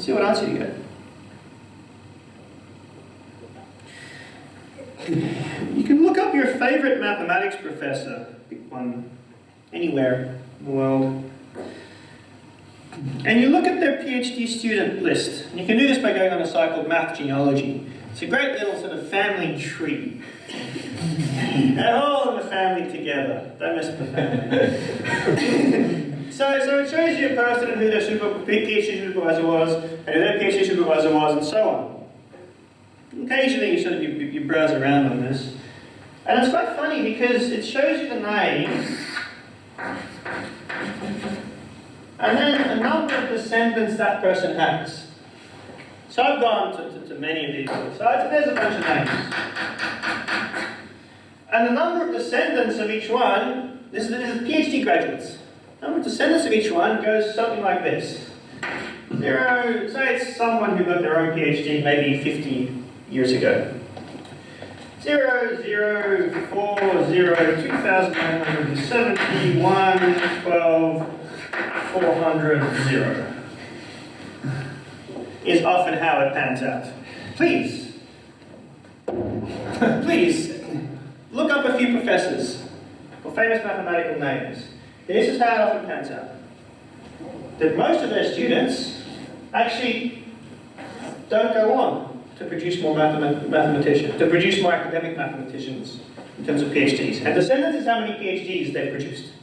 See what answer you get. You can look up your favorite mathematics professor, pick one anywhere in the world, and you look at their PhD student list. And you can do this by going on a site called Math Genealogy. It's a great little sort of family tree. They're all in the family together. Don't mess with the family. So it shows you a person and who their PhD supervisor was, and who their PhD supervisor was, and so on. Occasionally you sort of you browse around on this. And it's quite funny because it shows you the name, and then a number of descendants that person has. So I've gone to many of these sites, and there's a bunch of names. And the number of descendants of each one, this is PhD graduates. The number of descendants of each one goes something like this. Say it's someone who got their own PhD maybe 50 years ago. 0, 0, 4, 0, 2,971, 12, 400, 0 is often how it pans out. Please look up a few professors or famous mathematical names. This is how it often pans out. That most of their students actually don't go on to produce more mathematicians, to produce more academic mathematicians in terms of PhDs. And descendants is how many PhDs they've produced.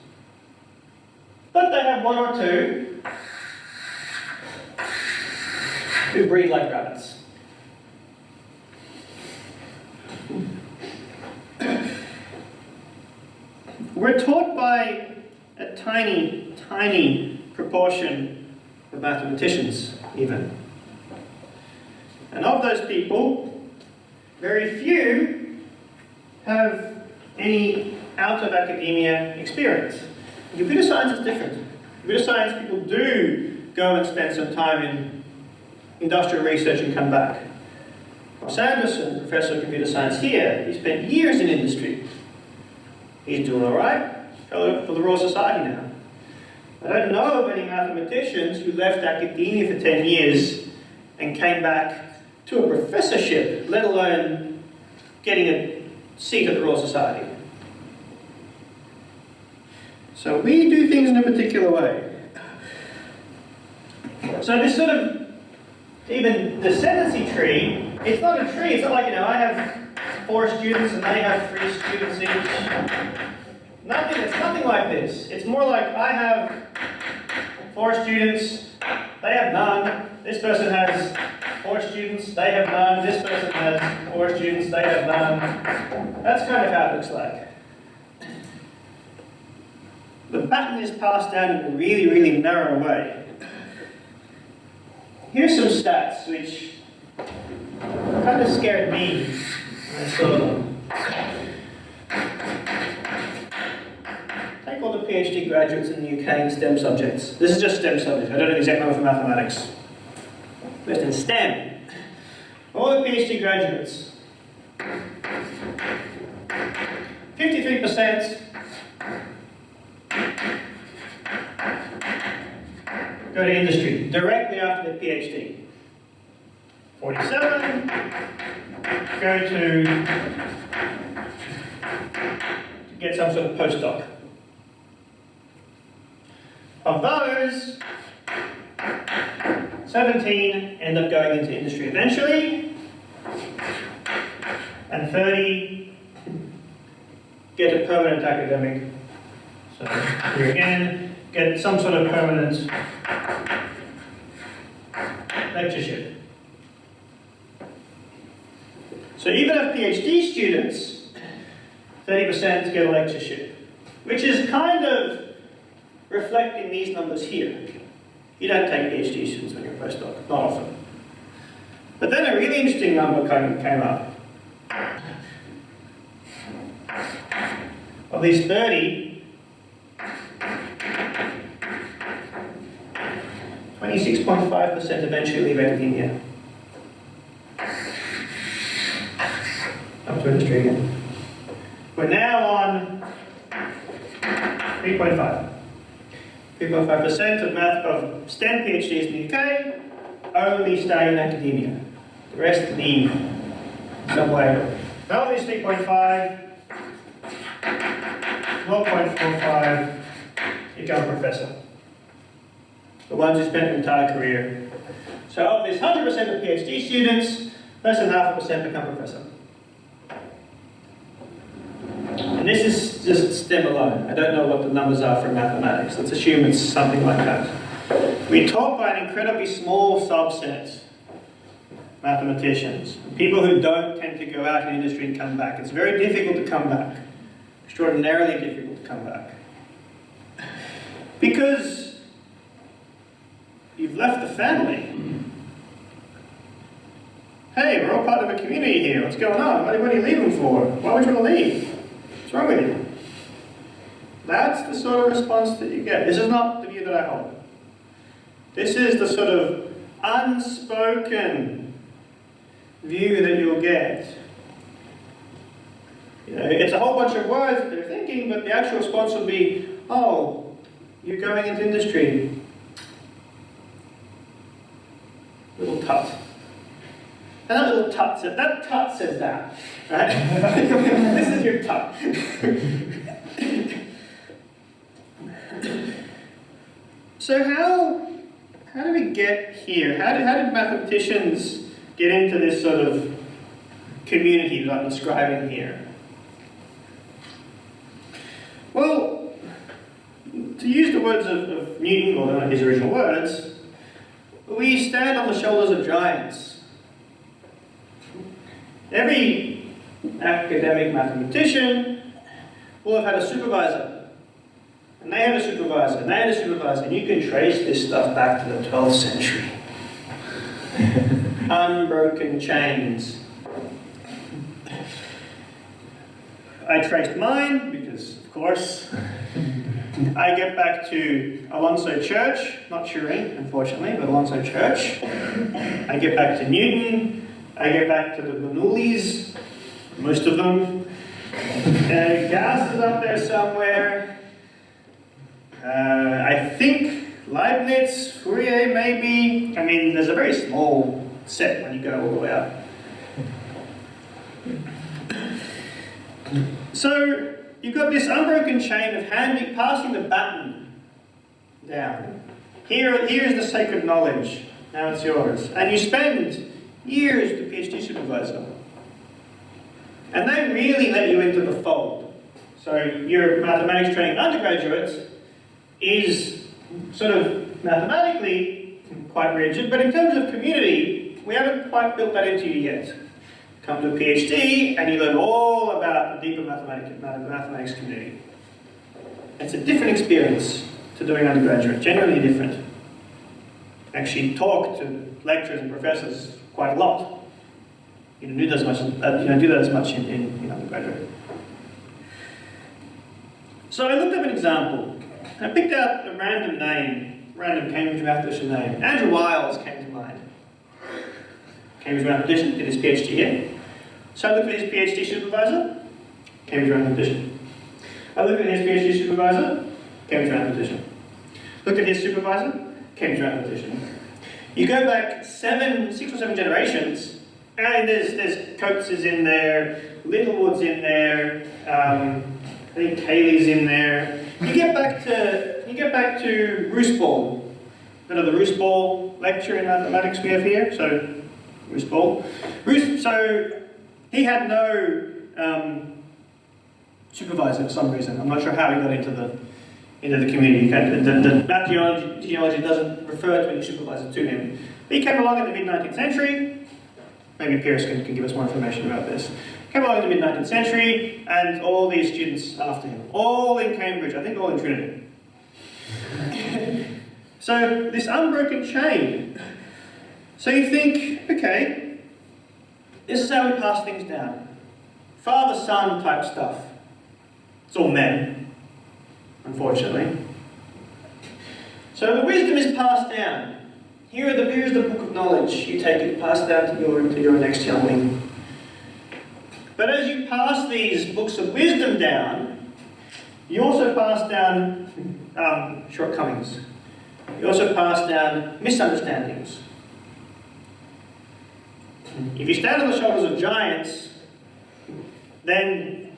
But they have one or two who breed like rabbits. We're taught by a tiny, tiny proportion of mathematicians, even. And of those people, very few have any out of academia experience. Computer science is different. Computer science people do go and spend some time in industrial research and come back. Ross Anderson, professor of computer science here, he spent years in industry. He's doing all right, fellow for the Royal Society now. I don't know of any mathematicians who left academia for 10 years and came back to a professorship, let alone getting a seat at the Royal Society. So we do things in a particular way. So this sort of, even descendancy tree, it's not a tree, it's not like, I have 4 students and they have 3 students each. It's nothing like this. It's more like I have 4 students, they have none. This person has 4 students, they have none. This person has 4 students, they have none. That's kind of how it looks like. The baton is passed down in a really, really narrow way. Here's some stats which kind of scared me when I saw them. Take all the PhD graduates in the UK in STEM subjects. This is just STEM subjects. I don't know the exact number for mathematics. Just in STEM. All the PhD graduates. 53% go to industry directly after their PhD. 47 go to get some sort of postdoc. Of those, 17 end up going into industry eventually, and 30 get a permanent academic. So here again, get some sort of permanent lectureship. So even of PhD students, 30% get a lectureship, which is kind of reflecting these numbers here. You don't take PhD students when you're a postdoc, not often. But then a really interesting number came up. Of these 30, 26.5% eventually leave academia. Up to industry again. We're now on 3.5. 3.5% of STEM PhDs in the UK only stay in academia. The rest leave somewhere. Now this 3.5, 0.45, become a professor. The ones who spent their entire career. So of this 100% of PhD students, less than 0.5% become professor. And this is just STEM alone. I don't know what the numbers are for mathematics. Let's assume it's something like that. We're taught by an incredibly small subset, mathematicians, people who don't tend to go out in industry and come back. It's very difficult to come back. Extraordinarily difficult to come back. Because you've left the family. Hey, we're all part of a community here. What's going on? What are you leaving for? Why would you want to leave? What's wrong with you? That's the sort of response that you get. This is not the view that I hold. This is the sort of unspoken view that you'll get. You know, it's a whole bunch of words that they're thinking, but the actual response will be, oh, you're going into industry. Little tut. And that little tut says that, right? This is your tut. So how do we get here? How did mathematicians get into this sort of community that I'm describing here? Well, to use the words of Newton, or not his original words, we stand on the shoulders of giants. Every academic mathematician will have had a supervisor. And they had a supervisor, and they had a supervisor, and you can trace this stuff back to the 12th century. Unbroken chains. I traced mine, because, of course, I get back to Alonso Church, not Turing, unfortunately, but Alonso Church. I get back to Newton. I get back to the Bernoullis, most of them. Gauss is up there somewhere. I think Leibniz, Fourier maybe. I mean, there's a very small set when you go all the way up. So you've got this unbroken chain of passing the baton down. Here's the sacred knowledge. Now it's yours. And you spend years with the PhD supervisor. And they really let you into the fold. So your mathematics training undergraduate is sort of mathematically quite rigid, but in terms of community, we haven't quite built that into you yet. Come to a PhD and you learn all about the deeper mathematics community. It's a different experience to doing undergraduate, genuinely different. Actually talk to lecturers and professors quite a lot. You don't do that as much in undergraduate. So I looked up an example. I picked out a random Cambridge mathematician name. Andrew Wiles came to mind. Cambridge mathematician, did his PhD here. So I looked at his PhD supervisor, Cambridge mathematician. I looked at his PhD supervisor, Cambridge mathematician. Looked at his supervisor, Cambridge mathematician. You go back 6 or 7 generations, and there's Coates is in there, Littlewood's in there, I think Cayley's in there. You get back to Roose Ball. Bit of the Roose Ball lecture in mathematics we have here. So Roose Ball. So he had no supervisor for some reason. I'm not sure how he got into the community. The math genealogy doesn't refer to any supervisor to him. But he came along in the mid-19th century. Maybe Pierce can give us more information about this. Came along in the mid-19th century, and all these students after him. All in Cambridge, I think all in Trinity. So this unbroken chain. So you think, okay, this is how we pass things down. Father-son type stuff. It's all men, unfortunately. So the wisdom is passed down. Here's the book of knowledge. You take it, pass it down to your next youngling. But as you pass these books of wisdom down, you also pass down shortcomings. You also pass down misunderstandings. if you stand on the shoulders of giants, then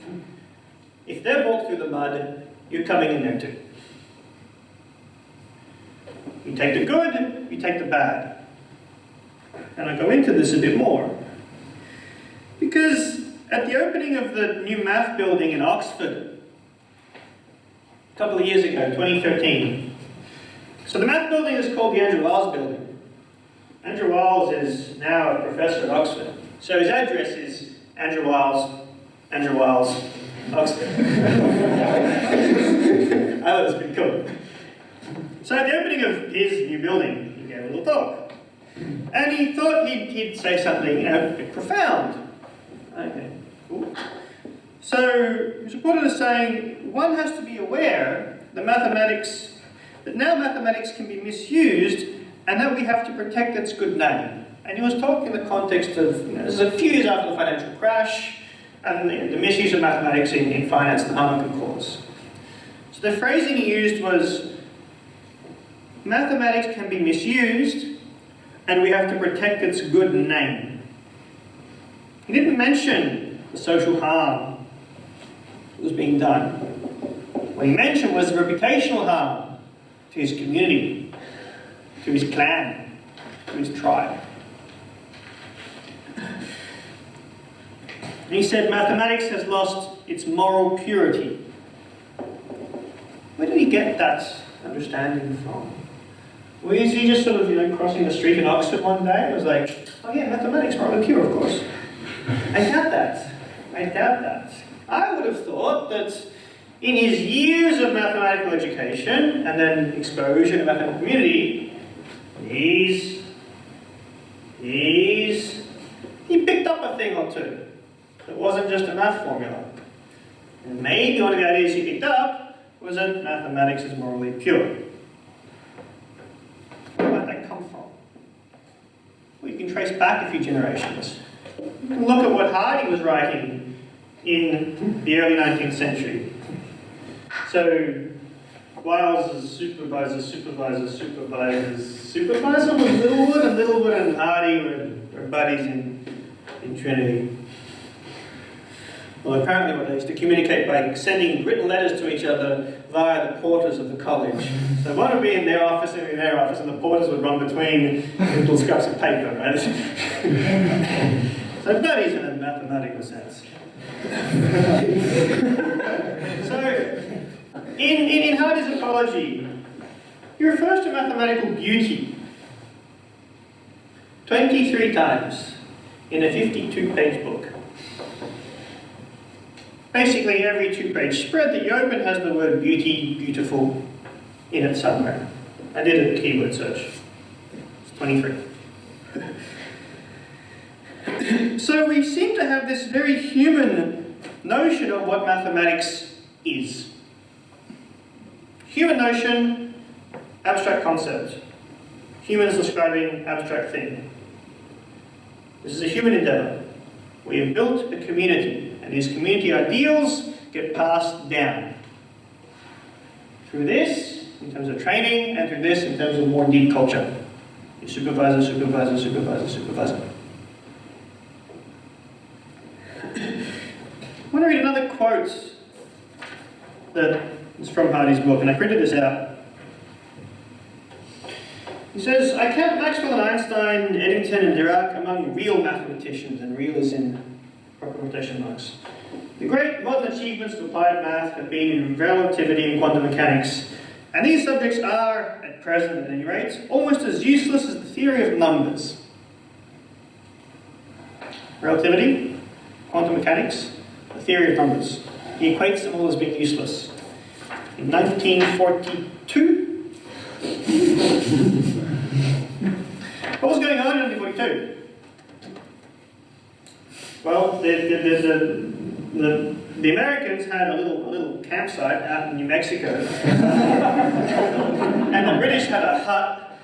if they've walked through the mud, you're coming in there too. You take the good, you take the bad. And I go into this a bit more. Because at the opening of the new math building in Oxford, a couple of years ago, 2013, so the math building is called the Andrew Wiles building. Andrew Wiles is now a professor at Oxford. So his address is Andrew Wiles, Oxford. I thought it was pretty cool. So at the opening of his new building, he gave a little talk. And he thought he'd say something, a bit profound. Okay, cool. So he was reported as saying, one has to be aware that now mathematics can be misused and that we have to protect its good name. And he was talking in the context of, this is a few years after the financial crash, and the misuse of mathematics in finance and the harm it could cause. So the phrasing he used was, mathematics can be misused, and we have to protect its good name. He didn't mention the social harm that was being done. What he mentioned was the reputational harm to his community, to his clan, to his tribe. And he said mathematics has lost its moral purity. Where did he get that understanding from? Well, is he just sort of, crossing the street in Oxford one day and was like, oh yeah, mathematics, morally pure, of course. I doubt that. I would have thought that in his years of mathematical education and then exposure to the mathematical community, he picked up a thing or two. It wasn't just a math formula. And maybe one of the ideas he picked up was that mathematics is morally pure. Where might that come from? Well, you can trace back a few generations. You can look at what Hardy was writing in the early 19th century. So, Wiles' supervisor was Littlewood, and Littlewood and Hardy were buddies in Trinity. Well, apparently what they used to communicate by sending written letters to each other via the porters of the college. So one would be in their office and in their office, and the porters would run between little scraps of paper, right? So buddies in a mathematical sense. So, in Hardy's apology, he refers to mathematical beauty 23 times in a 52-page book. Basically, every 2-page spread that you open has the word beauty, beautiful in it somewhere. I did a keyword search. It's 23. So we seem to have this very human notion of what mathematics is. Human notion, abstract concept. Humans describing abstract thing. This is a human endeavor. We have built a community, and these community ideals get passed down. Through this, in terms of training, and through this, in terms of more deep culture. Your supervisor. I want to read another quote that is from Hardy's book, and I printed this out. He says, I count Maxwell and Einstein, Eddington and Dirac among real mathematicians, and real is in proper quotation marks. The great modern achievements of applied math have been in relativity and quantum mechanics, and these subjects are, at present at any rate, almost as useless as the theory of numbers. Relativity, quantum mechanics, the theory of numbers. He equates them all as being useless. In 1942, what was going on in 1942? Well, the Americans had a little campsite out in New Mexico, and the British had a hut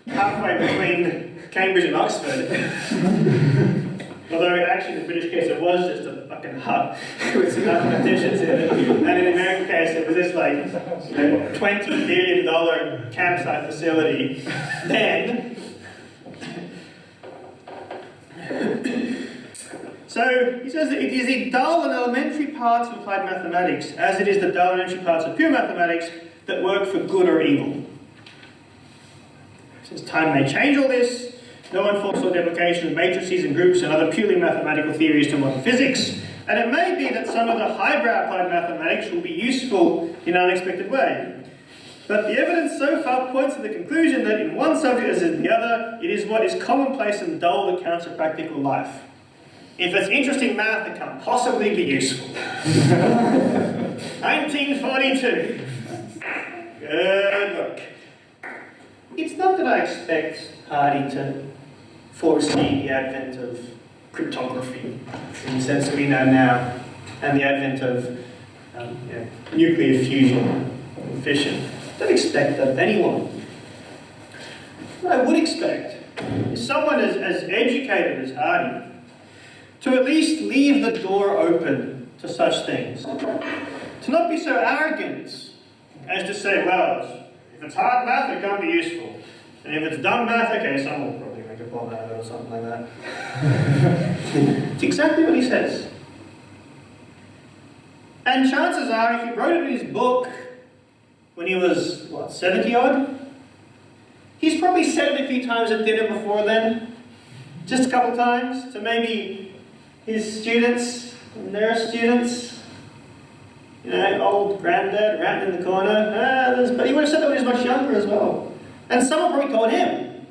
halfway between Cambridge and Oxford. Although actually in the British case it was just a fucking hut with some mathematicians in it. And in the American case it was this like $20 billion campsite facility. Then So he says that it is the dull and elementary parts of applied mathematics, as it is the dull and elementary parts of pure mathematics, that work for good or evil. He says time may change all this. No one foresaw the application of matrices and groups and other purely mathematical theories to modern physics, and it may be that some of the highbrow applied mathematics will be useful in an unexpected way. But the evidence so far points to the conclusion that in one subject as in the other, it is what is commonplace and dull that counts for practical life. If it's interesting math, it can't possibly be useful. 1942. Good work. It's not that I expect Hardy to foresee the advent of cryptography in the sense that we know now, and the advent of nuclear fusion and fission. I don't expect that of anyone. What I would expect is someone as educated as Hardy to at least leave the door open to such things. To not be so arrogant as to say, well, if it's hard math, it can't be useful. And if it's dumb math, okay, someone will probably make a bomb out of it or something like that. It's exactly what he says. And chances are, if he wrote it in his book when he was, 70 odd? He's probably said it a few times at dinner before then. Just a couple times to maybe his students and their students. Old granddad ranting in the corner. But he would have said that when he was much younger as well. And someone probably told him.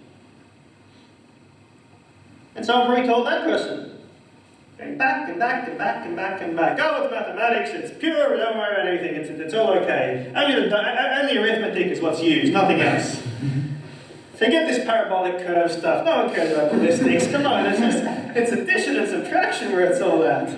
And someone probably told that person. Going back and back and back and back and back. Oh, it's mathematics, it's pure, don't worry about anything, it's all okay. Only arithmetic is what's used, nothing else. Forget this parabolic curve stuff, no one cares about statistics. Come on, it's addition and subtraction where it's all at.